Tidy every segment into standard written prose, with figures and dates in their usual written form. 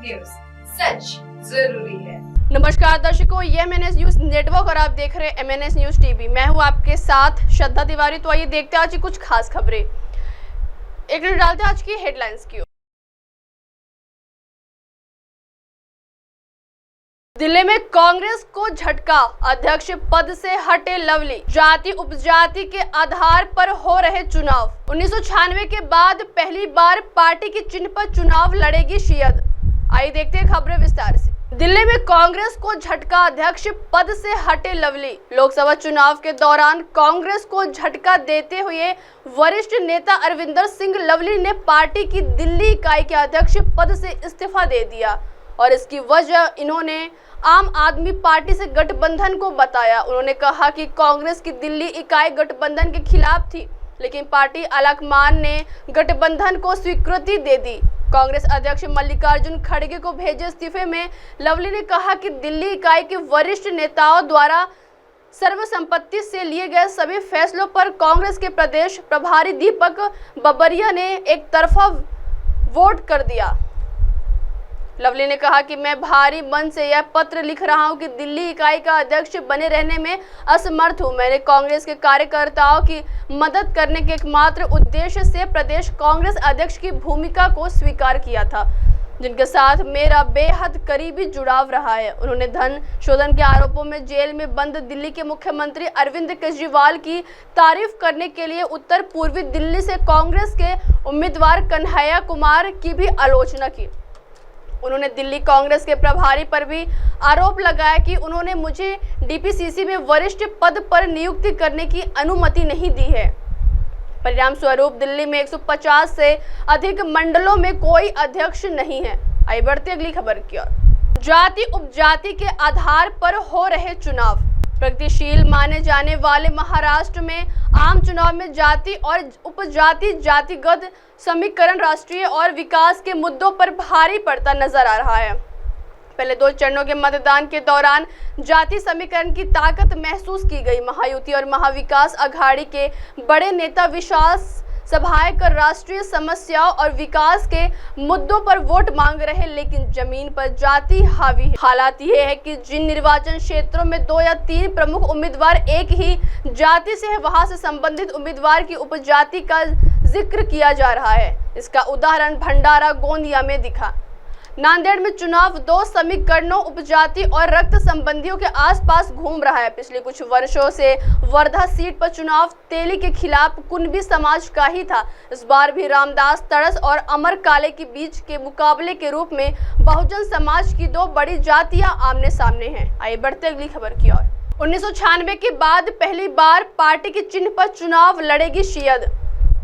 News, सच जरूरी है। नमस्कार दर्शकों, ये MNS न्यूज नेटवर्क और आप देख रहे हैं MNS न्यूज टीवी। मैं हूं आपके साथ श्रद्धा तिवारी। तो आइए देखते हैं आज की कुछ खास खबरें। एक नजर डालते हैं आज की हेडलाइंस की ओर। दिल्ली में कांग्रेस को झटका, अध्यक्ष पद से हटे लवली। जाति उपजाति के आधार पर हो रहे चुनाव। 1996 के बाद पहली बार पार्टी के चिन्ह पर चुनाव लड़ेगी शियद। आइए देखते हैं खबरें विस्तार से। दिल्ली में कांग्रेस को झटका, अध्यक्ष पद से हटे लवली। लोकसभा चुनाव के दौरान कांग्रेस को झटका देते हुए वरिष्ठ नेता अरविंदर सिंह लवली ने पार्टी की दिल्ली इकाई के अध्यक्ष पद से इस्तीफा दे दिया और इसकी वजह इन्होंने आम आदमी पार्टी से गठबंधन को बताया। उन्होंने कहा कि कांग्रेस की दिल्ली इकाई गठबंधन के खिलाफ थी, लेकिन पार्टी आलाकमान ने गठबंधन को स्वीकृति दे दी। कांग्रेस अध्यक्ष मल्लिकार्जुन खड़गे को भेजे इस्तीफे में लवली ने कहा कि दिल्ली इकाई के वरिष्ठ नेताओं द्वारा सर्वसम्मति से लिए गए सभी फैसलों पर कांग्रेस के प्रदेश प्रभारी दीपक बबरिया ने एक तरफा वोट कर दिया। लवली ने कहा कि मैं भारी मन से यह पत्र लिख रहा हूं कि दिल्ली इकाई का अध्यक्ष बने रहने में असमर्थ हूं। मैंने कांग्रेस के कार्यकर्ताओं की मदद करने के एकमात्र उद्देश्य से प्रदेश कांग्रेस अध्यक्ष की भूमिका को स्वीकार किया था, जिनके साथ मेरा बेहद करीबी जुड़ाव रहा है। उन्होंने धन शोधन के आरोपों में जेल में बंद दिल्ली के मुख्यमंत्री अरविंद केजरीवाल की तारीफ करने के लिए उत्तर पूर्वी दिल्ली से कांग्रेस के उम्मीदवार कन्हैया कुमार की भी आलोचना की। उन्होंने दिल्ली कांग्रेस के प्रभारी पर भी आरोप लगाया कि उन्होंने मुझे DPCC में वरिष्ठ पद पर नियुक्ति करने की अनुमति नहीं दी है। परिणाम स्वरूप दिल्ली में 150 से अधिक मंडलों में कोई अध्यक्ष नहीं है। आइए बढ़ते अगली खबर की ओर। जाति उपजाति के आधार पर हो रहे चुनाव। प्रगतिशील माने जाने वाले महाराष्ट्र में आम चुनाव में जाति और उपजाति जातिगत समीकरण राष्ट्रीय और विकास के मुद्दों पर भारी पड़ता नजर आ रहा है। पहले 2 चरणों के मतदान के दौरान जाति समीकरण की ताकत महसूस की गई। महायुति और महाविकास अघाड़ी के बड़े नेता विशाल सभाएं कर राष्ट्रीय समस्याओं और विकास के मुद्दों पर वोट मांग रहे, लेकिन जमीन पर जाति हावी है। हालात ये है कि जिन निर्वाचन क्षेत्रों में 2 या 3 प्रमुख उम्मीदवार एक ही जाति से है, वहां से संबंधित उम्मीदवार की उपजाति का जिक्र किया जा रहा है। इसका उदाहरण भंडारा गोंदिया में दिखा। नांदेड़ में चुनाव 2 समीकरणों उपजाति और रक्त संबंधियों के आसपास घूम रहा है। पिछले कुछ वर्षों से वर्धा सीट पर चुनाव तेली के खिलाफ कुनबी समाज का ही था। इस बार भी रामदास तड़स और अमर काले के बीच के मुकाबले के रूप में बहुजन समाज की 2 बड़ी जातियां आमने सामने हैं। आइए बढ़ते अगली खबर की ओर। 1996 के बाद पहली बार पार्टी के चिन्ह पर चुनाव लड़ेगी शियद।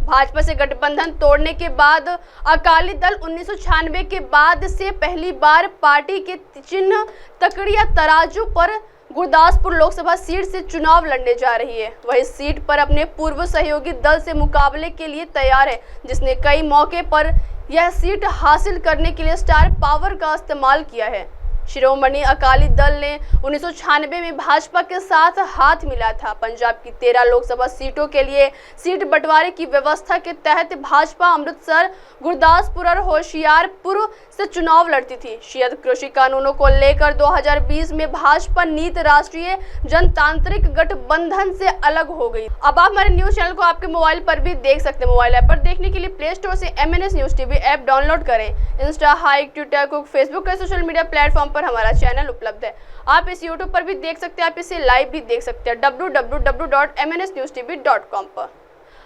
भाजपा से गठबंधन तोड़ने के बाद अकाली दल 1996 के बाद से पहली बार पार्टी के चिन्ह तकड़िया तराजू पर गुरदासपुर लोकसभा सीट से चुनाव लड़ने जा रही है। वह इस सीट पर अपने पूर्व सहयोगी दल से मुकाबले के लिए तैयार है, जिसने कई मौके पर यह सीट हासिल करने के लिए स्टार पावर का इस्तेमाल किया है। शिरोमणि अकाली दल ने 1996 में भाजपा के साथ हाथ मिला था। पंजाब की 13 लोकसभा सीटों के लिए सीट बंटवारे की व्यवस्था के तहत भाजपा अमृतसर, गुरदासपुर और होशियारपुर से चुनाव लड़ती थी। शियद कृषि कानूनों को लेकर 2020 में भाजपा नीत राष्ट्रीय जनतांत्रिक गठबंधन से अलग हो गई। अब आप हमारे न्यूज चैनल को आपके मोबाइल पर भी देख सकते हैं। मोबाइल ऐप पर देखने के लिए प्ले स्टोर से MNS news TV app download करें। Insta, Hike, Twitter, Koo, Facebook के सोशल मीडिया प्लेटफॉर्म पर हमारा चैनल उपलब्ध है। आप इस YouTube पर भी देख सकते हैं, आप इसे लाइव भी देख सकते हैं www.mnsnewstv.com पर।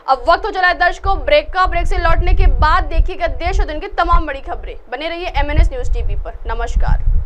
अब वक्त हो चला है दर्शकों ब्रेक का। ब्रेक से लौटने के बाद देखिएगा देश और दुनिया की तमाम बड़ी खबरें। बने रहिए MNS न्यूज टीवी पर। नमस्कार।